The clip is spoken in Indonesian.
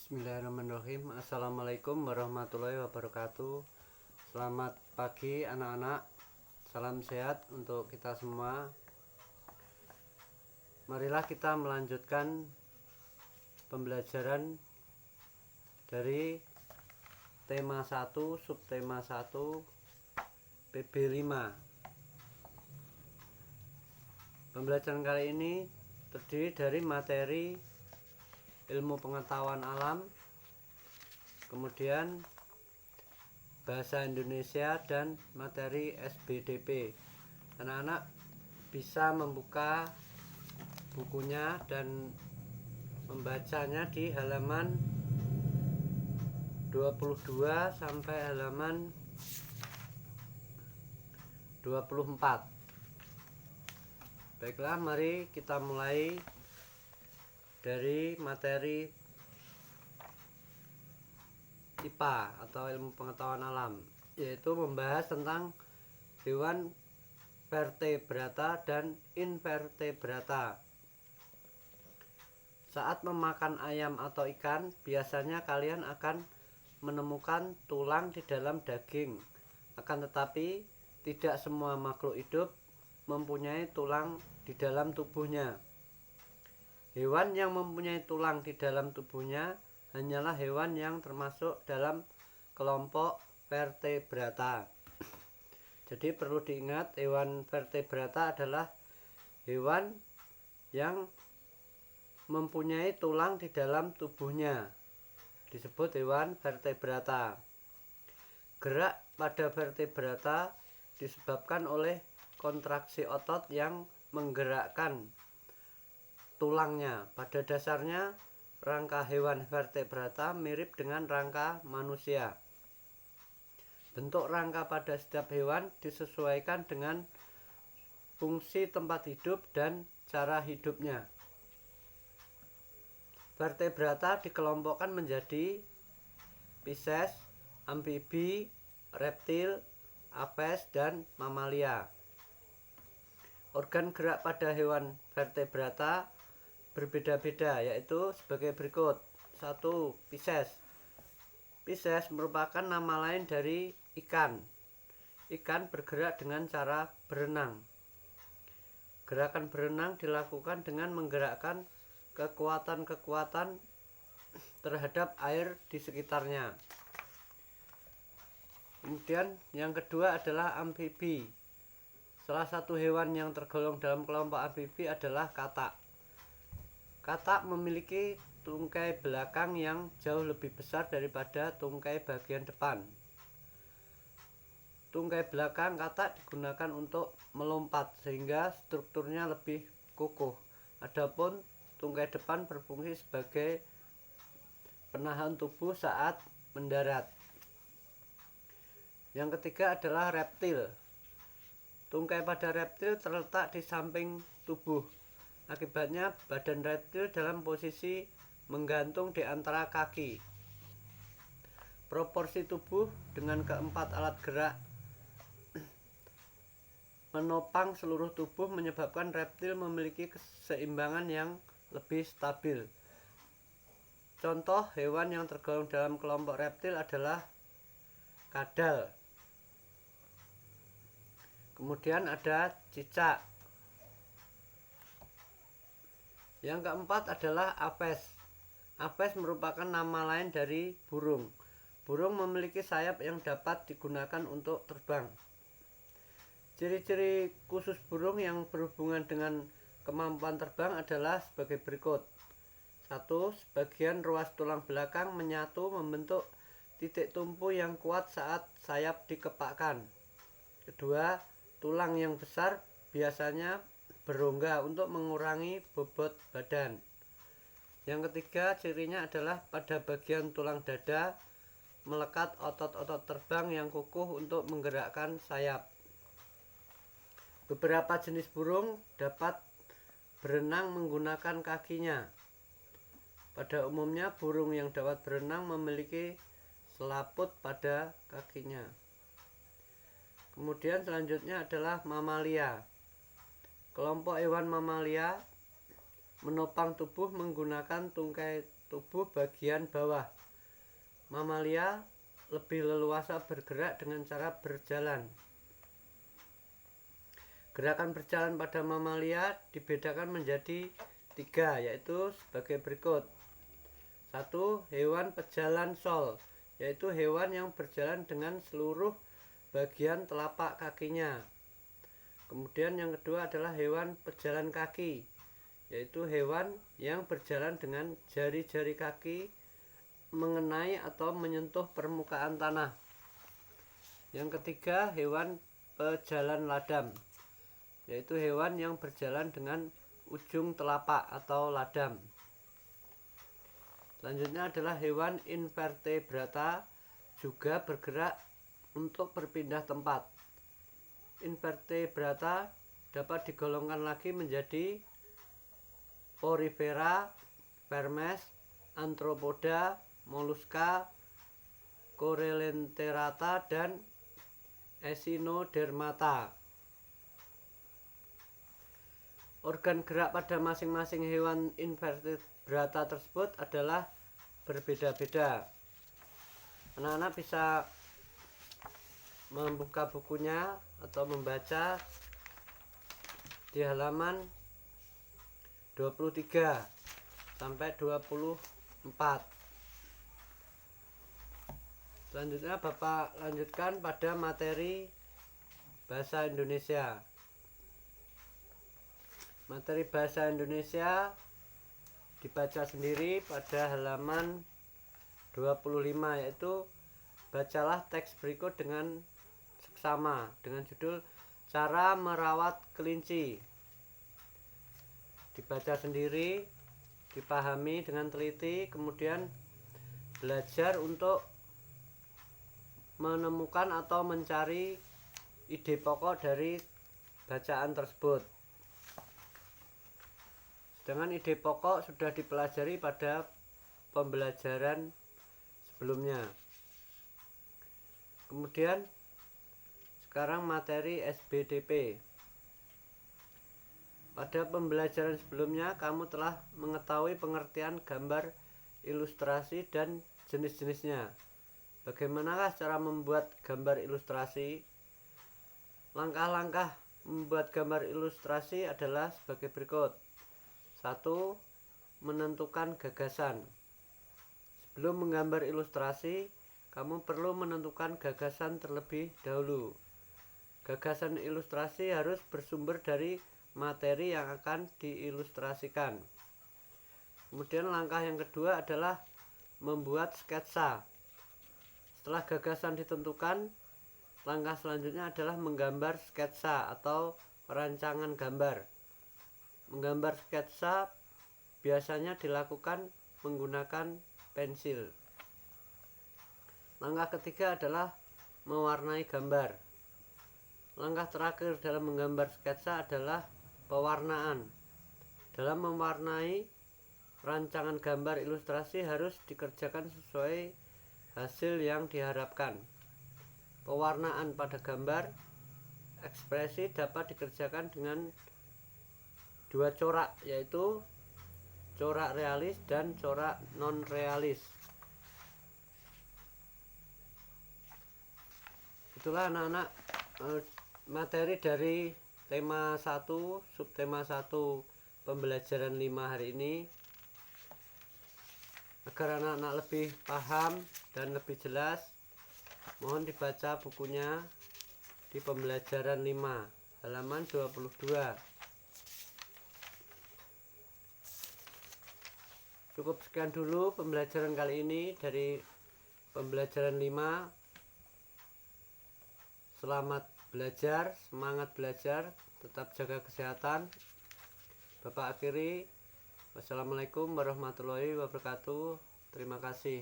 Bismillahirrahmanirrahim. Assalamualaikum warahmatullahi wabarakatuh. Selamat pagi anak-anak. Salam sehat untuk kita semua. Marilah kita melanjutkan pembelajaran dari tema 1, subtema 1, PB5. Pembelajaran kali ini terdiri dari materi ilmu pengetahuan alam, kemudian bahasa Indonesia, dan materi SBDP. Anak-anak bisa membuka bukunya dan membacanya di halaman 22 sampai halaman 24. Baiklah, mari kita mulai dari materi IPA atau ilmu pengetahuan alam, yaitu membahas tentang hewan vertebrata dan invertebrata. Saat memakan ayam atau ikan, biasanya kalian akan menemukan tulang di dalam daging. Akan tetapi, tidak semua makhluk hidup mempunyai tulang di dalam tubuhnya. Hewan yang mempunyai tulang di dalam tubuhnya hanyalah hewan yang termasuk dalam kelompok vertebrata. Jadi perlu diingat, hewan vertebrata adalah hewan yang mempunyai tulang di dalam tubuhnya. Disebut hewan vertebrata. Gerak pada vertebrata disebabkan oleh kontraksi otot yang menggerakkan tulangnya. Pada dasarnya, rangka hewan vertebrata mirip dengan rangka manusia. Bentuk rangka pada setiap hewan disesuaikan dengan fungsi tempat hidup dan cara hidupnya. Vertebrata dikelompokkan menjadi Pisces, amfibi, reptil, apes, dan mamalia. Organ gerak pada hewan vertebrata berbeda-beda, yaitu sebagai berikut. 1. Pisces. Pisces merupakan nama lain dari ikan. Ikan bergerak dengan cara berenang. Gerakan berenang dilakukan dengan menggerakkan kekuatan-kekuatan terhadap air di sekitarnya. Kemudian yang kedua adalah amfibi. Salah satu hewan yang tergolong dalam kelompok amfibi adalah katak. Katak memiliki tungkai belakang yang jauh lebih besar daripada tungkai bagian depan. Tungkai belakang katak digunakan untuk melompat sehingga strukturnya lebih kukuh. Adapun tungkai depan berfungsi sebagai penahan tubuh saat mendarat. Yang ketiga adalah reptil. Tungkai pada reptil terletak di samping tubuh. Akibatnya badan reptil dalam posisi menggantung di antara kaki. Proporsi tubuh dengan keempat alat gerak menopang seluruh tubuh menyebabkan reptil memiliki keseimbangan yang lebih stabil. Contoh hewan yang tergolong dalam kelompok reptil adalah kadal. Kemudian ada cicak. Yang keempat adalah apes. Apes merupakan nama lain dari burung. Burung memiliki sayap yang dapat digunakan untuk terbang. Ciri-ciri khusus burung yang berhubungan dengan kemampuan terbang adalah sebagai berikut. 1. Sebagian ruas tulang belakang menyatu membentuk titik tumpu yang kuat saat sayap dikepakkan. 2. Tulang yang besar biasanya berongga untuk mengurangi bobot badan. Yang ketiga, cirinya adalah pada bagian tulang dada melekat otot-otot terbang yang kukuh untuk menggerakkan sayap. Beberapa jenis burung dapat berenang menggunakan kakinya. Pada umumnya, burung yang dapat berenang memiliki selaput pada kakinya. Kemudian selanjutnya adalah mamalia. Kelompok hewan mamalia menopang tubuh menggunakan tungkai tubuh bagian bawah. Mamalia lebih leluasa bergerak dengan cara berjalan. Gerakan berjalan pada mamalia dibedakan menjadi 3, yaitu sebagai berikut. 1. Hewan pejalan sol, yaitu hewan yang berjalan dengan seluruh bagian telapak kakinya. Kemudian yang kedua adalah hewan pejalan kaki, yaitu hewan yang berjalan dengan jari-jari kaki mengenai atau menyentuh permukaan tanah. Yang ketiga, hewan pejalan ladam, yaitu hewan yang berjalan dengan ujung telapak atau ladam. Selanjutnya adalah hewan invertebrata, juga bergerak untuk berpindah tempat. Invertebrata dapat digolongkan lagi menjadi Porifera, Vermes, Arthropoda, Moluska, Coelenterata, dan Echinodermata. Organ gerak pada masing-masing hewan invertebrata tersebut adalah berbeda-beda. Anak-anak bisa membuka bukunya atau membaca di halaman 23 sampai 24. Selanjutnya Bapak lanjutkan pada materi bahasa Indonesia. Materi bahasa Indonesia dibaca sendiri pada halaman 25, yaitu bacalah teks berikut dengan seksama dengan judul Cara Merawat Kelinci. Dibaca sendiri, dipahami dengan teliti, kemudian belajar untuk menemukan atau mencari ide pokok dari bacaan tersebut. Sedangkan ide pokok sudah dipelajari pada pembelajaran sebelumnya. Kemudian sekarang materi SBDP. Pada pembelajaran sebelumnya kamu telah mengetahui pengertian gambar, ilustrasi, dan jenis-jenisnya. Bagaimanakah cara membuat gambar ilustrasi? Langkah-langkah membuat gambar ilustrasi adalah sebagai berikut. 1. Menentukan gagasan. Sebelum menggambar ilustrasi, kamu perlu menentukan gagasan terlebih dahulu. Gagasan ilustrasi harus bersumber dari materi yang akan diilustrasikan. Kemudian langkah yang kedua adalah membuat sketsa. Setelah gagasan ditentukan, langkah selanjutnya adalah menggambar sketsa atau rancangan gambar. Menggambar sketsa biasanya dilakukan menggunakan pensil. Langkah ketiga adalah mewarnai gambar. Langkah terakhir dalam menggambar sketsa adalah pewarnaan. Dalam mewarnai rancangan gambar ilustrasi harus dikerjakan sesuai hasil yang diharapkan. Pewarnaan pada gambar ekspresi dapat dikerjakan dengan 2 corak, yaitu corak realis dan corak non-realis. Itulah anak-anak materi dari tema 1, subtema 1 pembelajaran 5 hari ini. Agar anak-anak lebih paham dan lebih jelas, mohon dibaca bukunya di pembelajaran 5 halaman 22. Cukup sekian dulu pembelajaran kali ini dari pembelajaran 5. Selamat belajar, semangat belajar, tetap jaga kesehatan. Bapak akhiri, wassalamualaikum warahmatullahi wabarakatuh. Terima kasih.